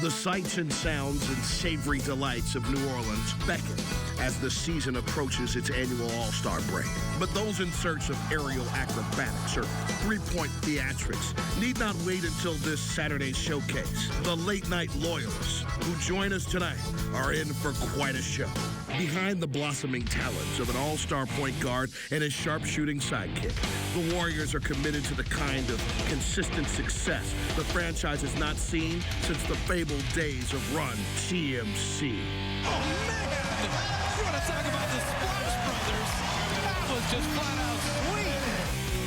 The sights and sounds and savory delights of New Orleans beckon as the season approaches its annual All-Star break. But those in search of aerial acrobatics or three-point theatrics need not wait until this Saturday's showcase. The late-night loyalists who join us tonight are in for quite a show. Behind the blossoming talents of an all-star point guard and his sharpshooting sidekick, the Warriors are committed to the kind of consistent success the franchise has not seen since the fabled days of Run TMC. Oh, man! You want to talk about the Splash Brothers? That was just flat out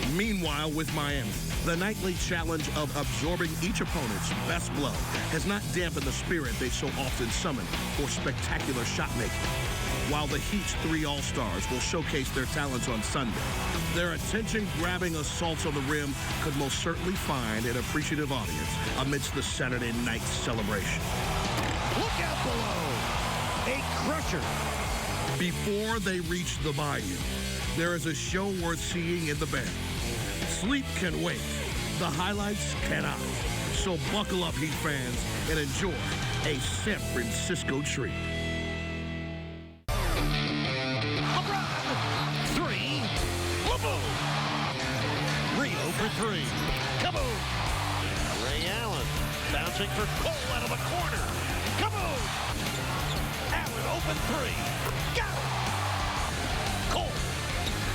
sweet! Meanwhile, with Miami, the nightly challenge of absorbing each opponent's best blow has not dampened the spirit they so often summon for spectacular shot-making. While the Heat's 3 All-Stars will showcase their talents on Sunday, their attention-grabbing assaults on the rim could most certainly find an appreciative audience amidst the Saturday night celebration. Look out below! A crusher! Before they reach the bayou, there is a show worth seeing in the band. Sleep can wait. The highlights cannot. So buckle up, Heat fans, and enjoy a San Francisco treat. Rio for 3. Kaboom! Ray Allen bouncing for Cole out of the corner. Kaboom! Allen open 3. Got it! Cole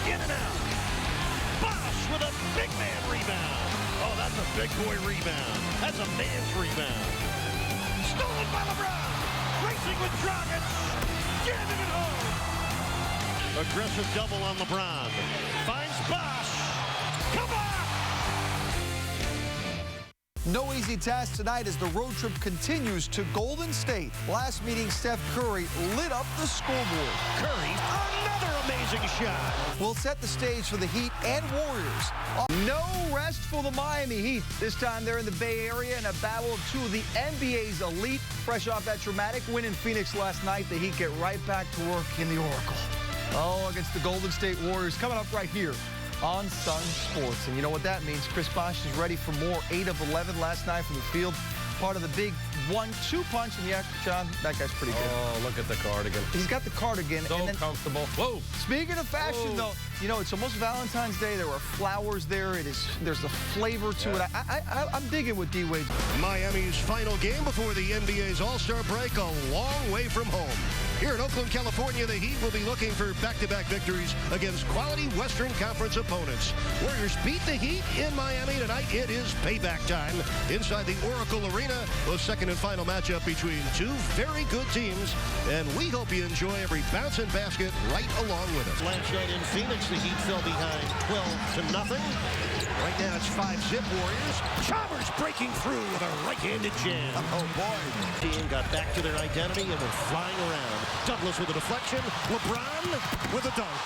in and out. Bosch with a big man rebound. Oh, that's a big boy rebound. That's a man's rebound. Stolen by LeBron. Racing with Dragic. Jamming it home. Aggressive double on LeBron. Finds Bosch. Come on! No easy task tonight as the road trip continues to Golden State. Last meeting, Steph Curry lit up the scoreboard. Curry, another amazing shot. Will set the stage for the Heat and Warriors. No rest for the Miami Heat. This time they're in the Bay Area in a battle of 2 of the NBA's elite. Fresh off that dramatic win in Phoenix last night, the Heat get right back to work in the Oracle. Oh, against the Golden State Warriors coming up right here on Sunsports. And you know what that means. Chris Bosh is ready for more. 8 of 11 last night from the field. Part of the big 1-2 punch. And yeah, John, that guy's pretty good. Oh, look at the cardigan. He's got the cardigan. So and then, comfortable. Whoa. Speaking of fashion, though, you know, it's almost Valentine's Day. There are flowers there. There's a flavor to it. I'm digging what D-Wade. Miami's final game before the NBA's All-Star break, a long way from home. Here in Oakland, California, the Heat will be looking for back-to-back victories against quality Western Conference opponents. Warriors beat the Heat in Miami tonight. It is payback time inside the Oracle Arena, the second and final matchup between 2 very good teams. And we hope you enjoy every bounce and basket right along with us. Last night in Phoenix, the Heat fell behind 12-0. Right now it's 5-zip Warriors. Chalmers breaking through with a right-handed jam. Oh, boy. Team got back to their identity and were flying around. Douglas with a deflection. LeBron with a dunk.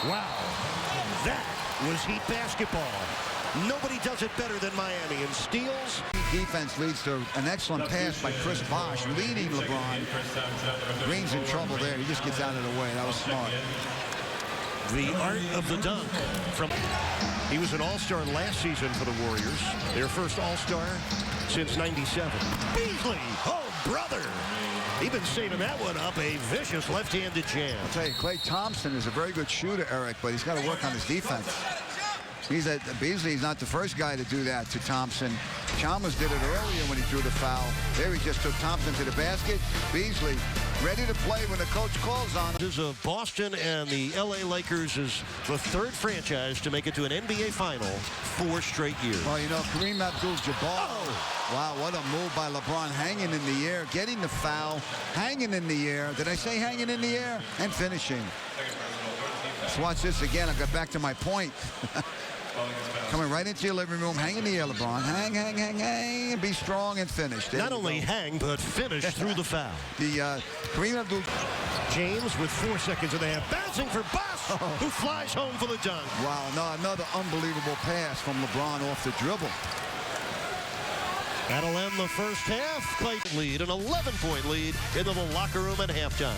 Wow. That was Heat basketball. Nobody does it better than Miami. And steals. Defense leads to an excellent pass by Chris Bosh, leading LeBron. Green's in trouble there. He just gets out of the way. That was smart. The art of the dunk from... He was an All-Star last season for the Warriors. Their first All-Star since '97. Beasley! Oh, brother! He's been saving that one up. A vicious left-handed jam. I'll tell you, Klay Thompson is a very good shooter, Eric, but he's got to work on his defense. Beasley's not the first guy to do that to Thompson. Chalmers did it earlier when he threw the foul. There he just took Thompson to the basket. Beasley ready to play when the coach calls on him. This is Boston, and the LA Lakers is the 3rd franchise to make it to an NBA final 4 straight years. Well, you know, Kareem Abdul-Jabbar. Oh. Wow, what a move by LeBron, hanging in the air, getting the foul, hanging in the air. Did I say hanging in the air? And finishing. Let's watch this again. I'll get back to my point. Coming right into your living room, hang in the air, LeBron. Hang, hang, hang, hang, and be strong and finish. There Not only hang, but finish through the foul. The Kareem Abdul... James with 4 seconds in the half, bouncing for Bosh, who flies home for the dunk. Wow, no, another unbelievable pass from LeBron off the dribble. That'll end the first half. Klay lead, an 11-point lead into the locker room at halftime.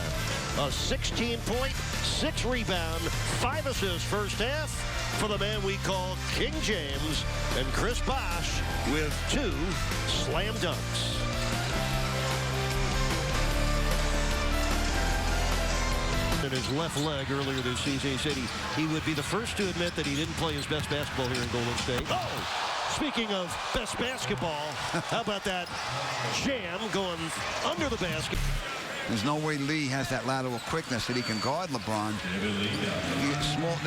A 16-point, 6-rebound, 5 assists first half for the man we call King James, and Chris Bosh with 2 slam dunks. his left leg earlier this season. He said he would be the first to admit that he didn't play his best basketball here in Golden State. Oh, speaking of best basketball, how about that jam going under the basket? There's no way Lee has that lateral quickness that he can guard LeBron. Small.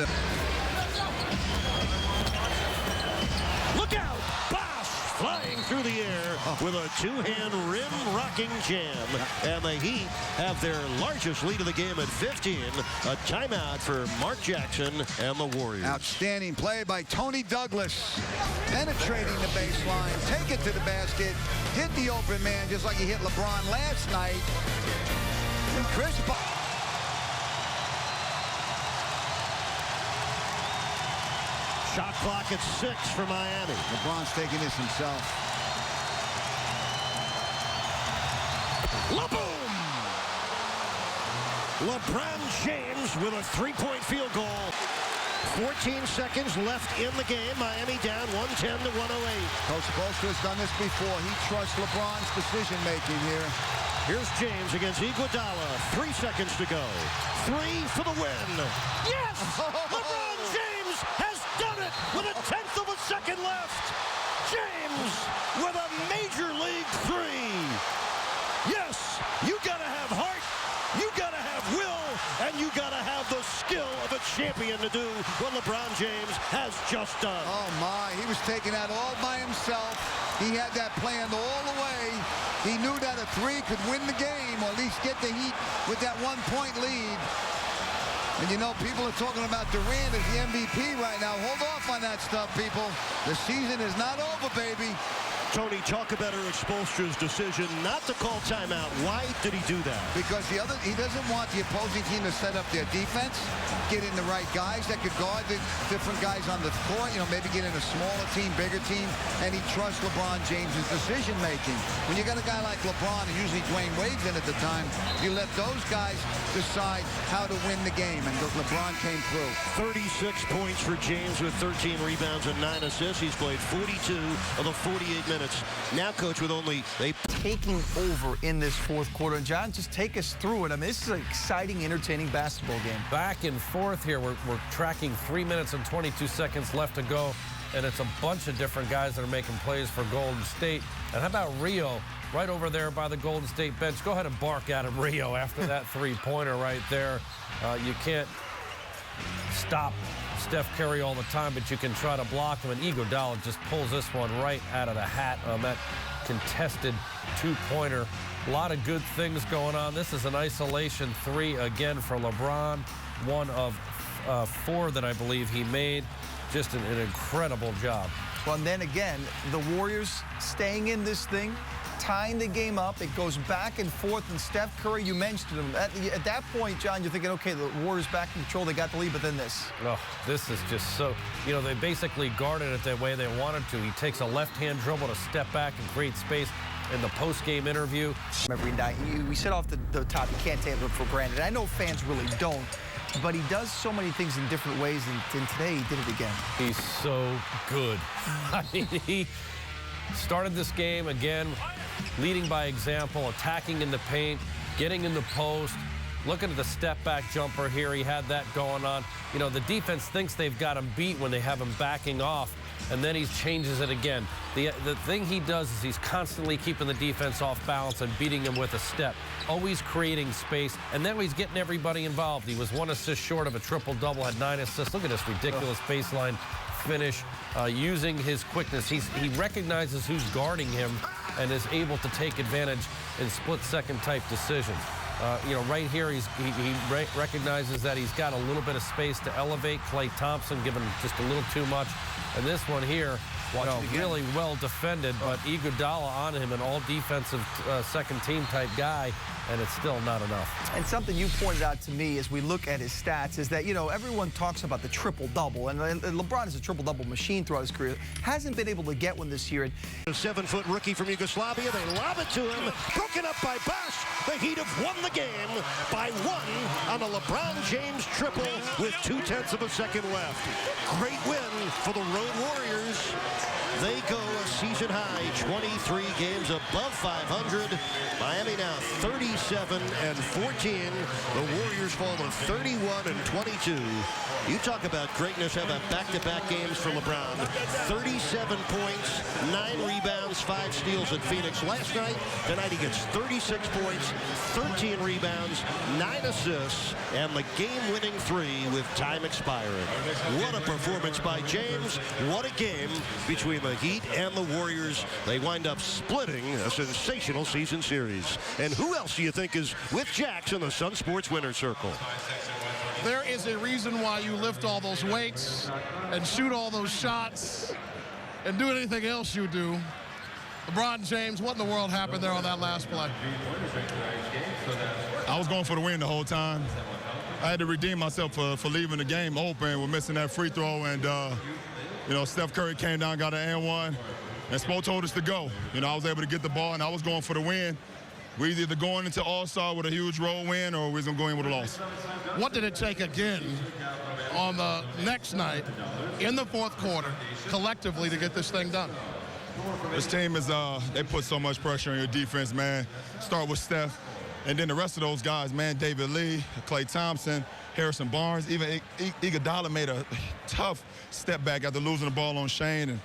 Look out! Bosh flying through the air with a two-hand rim-rocking jam. And the Heat have their largest lead of the game at 15. A timeout for Mark Jackson and the Warriors. Outstanding play by Tony Douglas. Penetrating the baseline, take it to the basket, hit the open man just like he hit LeBron last night. And Chris Shot clock at 6 for Miami. LeBron's taking this himself. La-boom! LeBron James with a three-point field goal. 14 seconds left in the game. Miami down 110 to 108. Coach Spoelstra has done this before. He trusts LeBron's decision-making here. Here's James against Iguodala. 3 seconds to go. 3 for the win. Yes! LeBron James has done it with a tenth of a second left. James with a major league 3. Yes, you gotta have heart, you gotta have will, and you gotta have the skill of a champion to do what LeBron James has just done. Oh my, he was taking that all by himself. He had that planned all the way. He knew that a 3 could win the game, or at least get the Heat with that 1-point lead. And you know, people are talking about Durant as the MVP right now. Hold off on that stuff, people. The season is not over, baby. Tony, talk about Eric Spoelstra's decision not to call timeout. Why did he do that? Because he doesn't want the opposing team to set up their defense, get in the right guys that could guard the different guys on the court, you know, maybe get in a smaller team, bigger team, and he trusts LeBron James's decision-making. When you got a guy like LeBron, and usually Dwayne Wade's in at the time, you let those guys decide how to win the game, and LeBron came through. 36 points for James with 13 rebounds and 9 assists. He's played 42 of the 48 minutes. Now, Coach, with only taking over in this fourth quarter. And John, just take us through it. I mean, this is an exciting, entertaining basketball game. Back and forth here. We're tracking 3 minutes and 22 seconds left to go. And it's a bunch of different guys that are making plays for Golden State. And how about Rio right over there by the Golden State bench? Go ahead and bark at him, Rio, after that three-pointer right there. You can't stop Steph Curry all the time, but you can try to block him. And Iguodala just pulls this one right out of the hat on that contested two-pointer. A lot of good things going on. This is an isolation 3 again for LeBron. One of 4 that I believe he made. Just an incredible job. Well, and then again, the Warriors staying in this thing, tying the game up. It goes back and forth, and Steph Curry, you mentioned him. At that point, John, you're thinking, okay, the Warriors back in control. They got the lead, but then this. Oh, this is just so, you know, they basically guarded it the way they wanted to. He takes a left-hand dribble to step back and create space. In the post-game interview, every night, we said off the top, you can't take it for granted. I know fans really don't, but he does so many things in different ways, and today he did it again. He's so good. I mean, he started this game again, leading by example, attacking in the paint, getting in the post. Looking at the step-back jumper here, he had that going on. You know, the defense thinks they've got him beat when they have him backing off, and then he changes it again. The thing he does is he's constantly keeping the defense off balance and beating them with a step, always creating space, and then he's getting everybody involved. He was 1 assist short of a triple-double, had 9 assists. Look at this ridiculous baseline finish, using his quickness. He recognizes who's guarding him and is able to take advantage in split-second type decisions. You know, right here, he recognizes that he's got a little bit of space to elevate. Klay Thompson giving him just a little too much. And this one here, really well defended, but Iguodala on him, an all-defensive second-team type guy, and it's still not enough. And something you pointed out to me as we look at his stats is that, you know, everyone talks about the triple-double, and LeBron is a triple-double machine throughout his career. Hasn't been able to get one this year. A 7-foot rookie from Yugoslavia, they lob it to him, broken up by Bosh. The Heat have won the game by 1 on a LeBron James triple with 0.2 of a second left. Great win for the Road Warriors. They go a season high 23 games above 500. Miami now 37-14. The Warriors fall to 31-22. You talk about greatness. How about back-to-back games for LeBron? 37 points, 9 rebounds, 5 steals at Phoenix last night. Tonight he gets 36 points, 13 rebounds, 9 assists, and the game-winning 3 with time expiring. What a performance by James. What a game between the Heat and the Warriors. They wind up splitting a sensational season series. And who else do you think is with Jax in the Sunsports Winner's Circle? There is a reason why you lift all those weights and shoot all those shots and do anything else you do. LeBron James, what in the world happened there on that last play? I was going for the win the whole time. I had to redeem myself for leaving the game open. We're missing that free throw, and Steph Curry came down, got an and-one, and Spo told us to go. I was able to get the ball, and I was going for the win. We're either going into All-Star with a huge road win, or we're going to go in with a loss. What did it take again on the next night in the fourth quarter collectively to get this thing done? This team is, they put so much pressure on your defense, man. Start with Steph, and then the rest of those guys, man, David Lee, Klay Thompson, Harrison Barnes, even Iguodala made a tough step back after losing the ball on Shane, and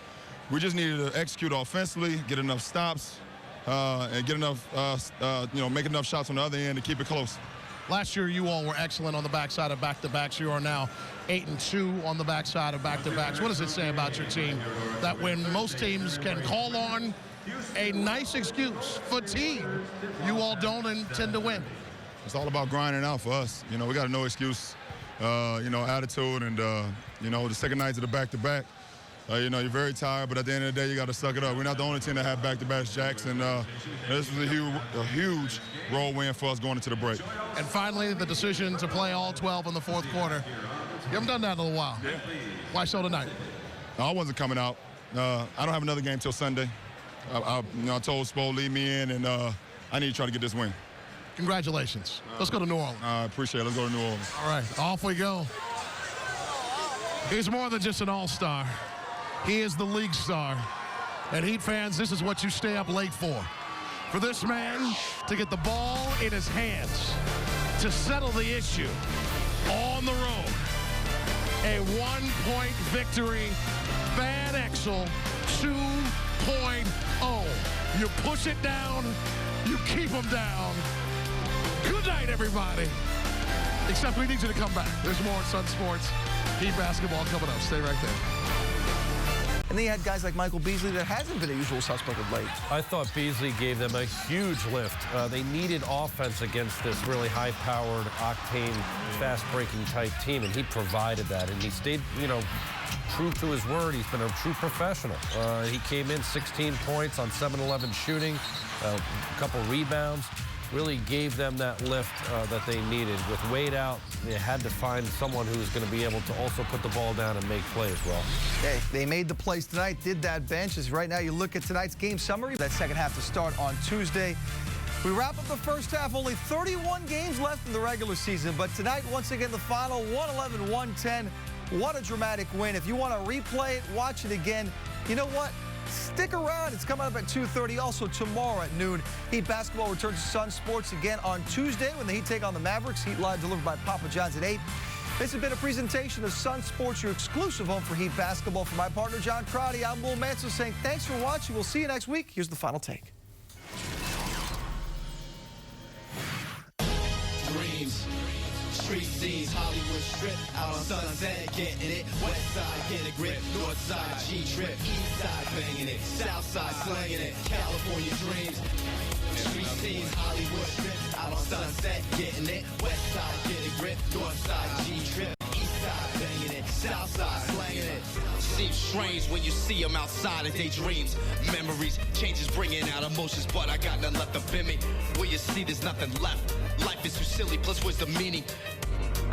we just needed to execute offensively, get enough stops, and get enough, make enough shots on the other end to keep it close. Last year, you all were excellent on the backside of back-to-backs. You are now 8-2 on the backside of back-to-backs. What does it say about your team that when most teams can call on a nice excuse, fatigue, you all don't and tend to win? It's all about grinding out for us. We got a no excuse, attitude, and, the second nights of the back-to-back. You're very tired, but at the end of the day, you got to suck it up. We're not the only team that have back-to-backs, Jax, and this was a huge road win for us going into the break. And finally, the decision to play all 12 in the fourth quarter. You haven't done that in a little while. Yeah. Why so tonight? I wasn't coming out. I don't have another game till Sunday. I told Spo, leave me in, and I need to try to get this win. Congratulations. Let's go to New Orleans. I appreciate it. Let's go to New Orleans. All right, off we go. He's more than just an all-star. He is the league star. And Heat fans, this is what you stay up late for. For this man to get the ball in his hands, to settle the issue on the road. A 1-point victory, Van Exel 2.0. You push it down, you keep them down. Good night, everybody. Except we need you to come back. There's more on Sunsports. Heat basketball coming up. Stay right there. And then you had guys like Michael Beasley that hasn't been a usual suspect of late. I thought Beasley gave them a huge lift. They needed offense against this really high-powered, octane, fast-breaking type team, and he provided that. And he stayed, true to his word. He's been a true professional. He came in 16 points on 7-11 shooting, a couple rebounds. Really gave them that lift that they needed. With Wade out, they had to find someone who was going to be able to also put the ball down and make plays well. Hey, they made the plays tonight, did that bench. As right now you look at tonight's game summary. That second half to start on Tuesday. We wrap up the first half. Only 31 games left in the regular season. But tonight, once again, the final 111-110. What a dramatic win. If you want to replay it, watch it again. You know what? Stick around. It's coming up at 2:30. Also tomorrow at noon, Heat basketball returns to Sunsports again on Tuesday when the Heat take on the Mavericks. Heat Live delivered by Papa John's at 8. This has been a presentation of Sunsports, your exclusive home for Heat basketball. For my partner, John Crotty, I'm Will Manson saying thanks for watching. We'll see you next week. Here's the final take. Dreams. Street scenes, Hollywood strip, out on Sunset, getting it. West side, get a grip. North side, G-trip. East side, banging it. South side, slanging it. California dreams. Street scenes, Hollywood strip, out on Sunset, getting it. West side, get a grip. North side, G-trip. East side, banging it. South side, slanging it. Seems strange when you see them outside of daydreams. Memories, changes bringing out emotions, but I got none left up in me. Where you see there's nothing left. Life is too silly, plus where's the meaning?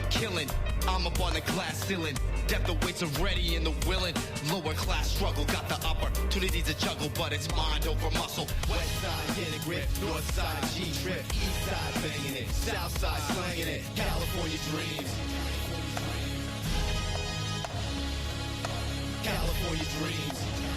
Killing, I'm up on the glass ceiling. Depth of weights are ready in the willing. Lower class struggle, got the opportunity to juggle, but it's mind over muscle. West side, get a grip. North side, G-trip. East side, banging it. South side, slanging it. California dreams. California dreams.